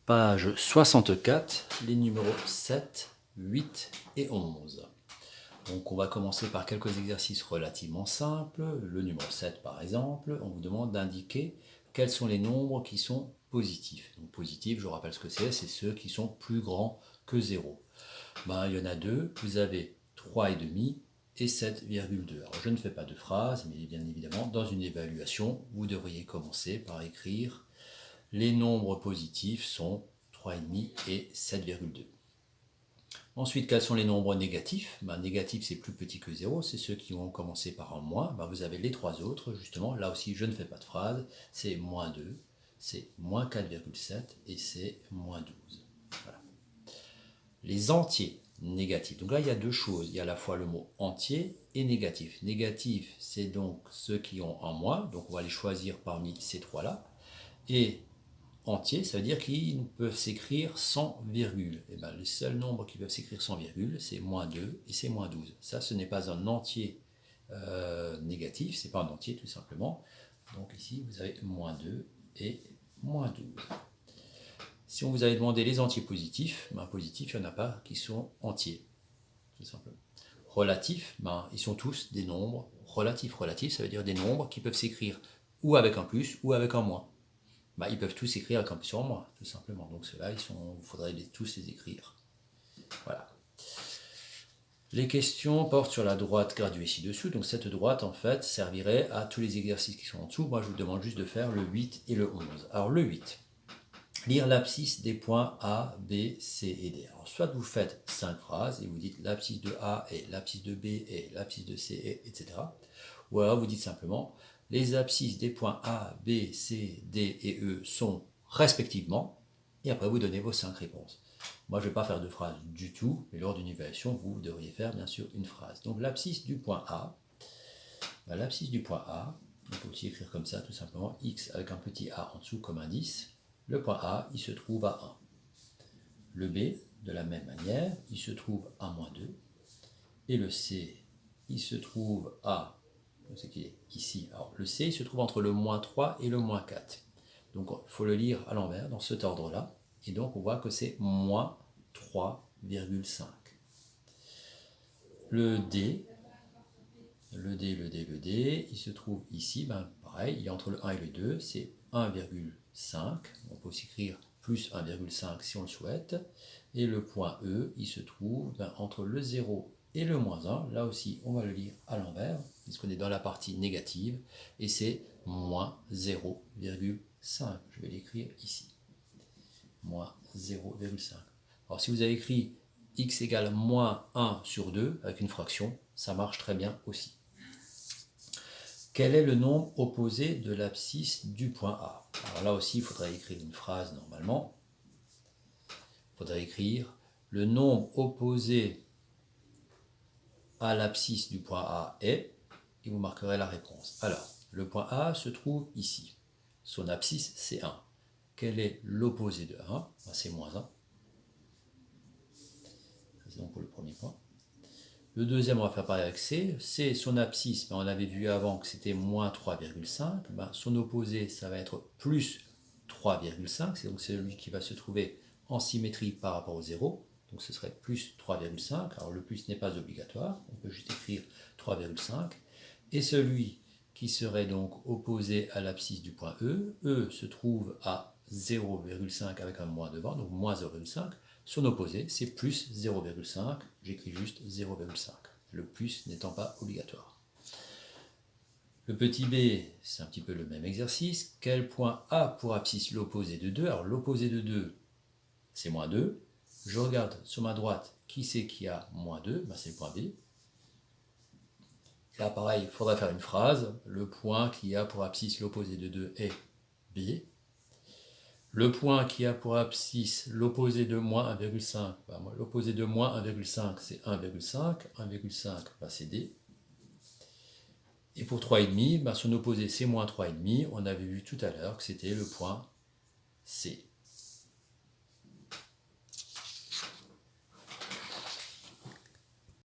Page 64, les numéros 7, 8 et 11. Donc on va commencer par quelques exercices relativement simples. Le numéro 7 par exemple, on vous demande d'indiquer quels sont les nombres qui sont positifs. Donc positifs, je vous rappelle ce que c'est ceux qui sont plus grands que 0. Il y en a deux, vous avez 3,5 et 7,2. Alors je ne fais pas de phrase, mais bien évidemment, dans une évaluation, vous devriez commencer par écrire les nombres positifs sont 3,5 et 7,2. Ensuite, quels sont les nombres négatifs? Négatif, c'est plus petit que 0, c'est ceux qui vont commencer par un moins. Vous avez les trois autres, justement. Là aussi, je ne fais pas de phrase. C'est moins 2, c'est moins 4,7 et c'est moins 12. Voilà. Les entiers négatifs. Donc là, il y a deux choses. Il y a à la fois le mot entier et négatif. Négatif, c'est donc ceux qui ont un moins. Donc on va les choisir parmi ces trois-là. Et entier, ça veut dire qu'ils peuvent s'écrire sans virgule. Et les seuls nombres qui peuvent s'écrire sans virgule, c'est moins 2 et c'est moins 12. Ça, ce n'est pas un entier négatif, c'est pas un entier tout simplement. Donc ici, vous avez moins 2 et moins 12. Si on vous avait demandé les entiers positifs, positifs, il n'y en a pas qui sont entiers, tout simplement. Relatifs, ils sont tous des nombres relatifs. Relatifs, ça veut dire des nombres qui peuvent s'écrire ou avec un plus ou avec un moins. Ils peuvent tous écrire avec un plus ou un moins, tout simplement. Donc ceux-là, il faudrait tous les écrire. Voilà. Les questions portent sur la droite graduée ci-dessous. Donc cette droite, en fait, servirait à tous les exercices qui sont en dessous. Moi, je vous demande juste de faire le 8 et le 11. Alors le 8, lire l'abscisse des points A, B, C et D. Alors soit vous faites 5 phrases et vous dites l'abscisse de A et l'abscisse de B et l'abscisse de C, et, etc. Ou alors vous dites simplement les abscisses des points A, B, C, D et E sont respectivement, et après vous donnez vos 5 réponses. Moi je ne vais pas faire de phrase du tout, mais lors d'une évaluation, vous devriez faire bien sûr une phrase. Donc l'abscisse du point A, l'abscisse du point A, on peut aussi écrire comme ça tout simplement, X avec un petit A en dessous comme indice. Le point A, il se trouve à 1. Le B, de la même manière, il se trouve à moins 2. Et le C, il se trouve à, c'est qu'il est ici. Alors le C, il se trouve entre le moins 3 et le moins 4. Donc il faut le lire à l'envers, dans cet ordre-là. Et donc on voit que c'est moins 3,5. Le D, il se trouve ici, pareil, il est entre le 1 et le 2, c'est 1,5. On peut aussi écrire plus 1,5 si on le souhaite. Et le point E, il se trouve entre le 0 et le moins 1. Là aussi, on va le lire à l'envers, puisqu'on est dans la partie négative, et c'est moins 0,5. Je vais l'écrire ici. Moins 0,5. Alors si vous avez écrit x égale moins 1 sur 2 avec une fraction, ça marche très bien aussi. Quel est le nombre opposé de l'abscisse du point A? Alors là aussi, il faudrait écrire une phrase normalement. Il faudrait écrire le nombre opposé à l'abscisse du point A est, et vous marquerez la réponse. Alors, le point A se trouve ici. Son abscisse, c'est 1. Quel est l'opposé de 1? C'est moins 1. C'est donc pour le premier point. Le deuxième, on va faire pareil avec C. C, son abscisse, on avait vu avant que c'était moins 3,5. Son opposé, ça va être plus 3,5. C'est donc celui qui va se trouver en symétrie par rapport au 0. Donc ce serait plus 3,5. Alors le plus n'est pas obligatoire. On peut juste écrire 3,5. Et celui qui serait donc opposé à l'abscisse du point E, E se trouve à 0,5 avec un moins devant, donc moins 0,5. Son opposé, c'est plus 0,5. J'écris juste 0,5. Le plus n'étant pas obligatoire. Le petit b, c'est un petit peu le même exercice. Quel point a pour abscisse l'opposé de 2? Alors l'opposé de 2, c'est moins 2. Je regarde sur ma droite qui c'est qui a moins 2. C'est le point B. Là, pareil, il faudra faire une phrase. Le point qui a pour abscisse l'opposé de 2 est B. Le point qui a pour abscisse l'opposé de moins 1,5, l'opposé de moins 1,5, c'est 1,5. 1,5, c'est D. Et pour 3,5, son opposé, c'est moins 3,5. On avait vu tout à l'heure que c'était le point C.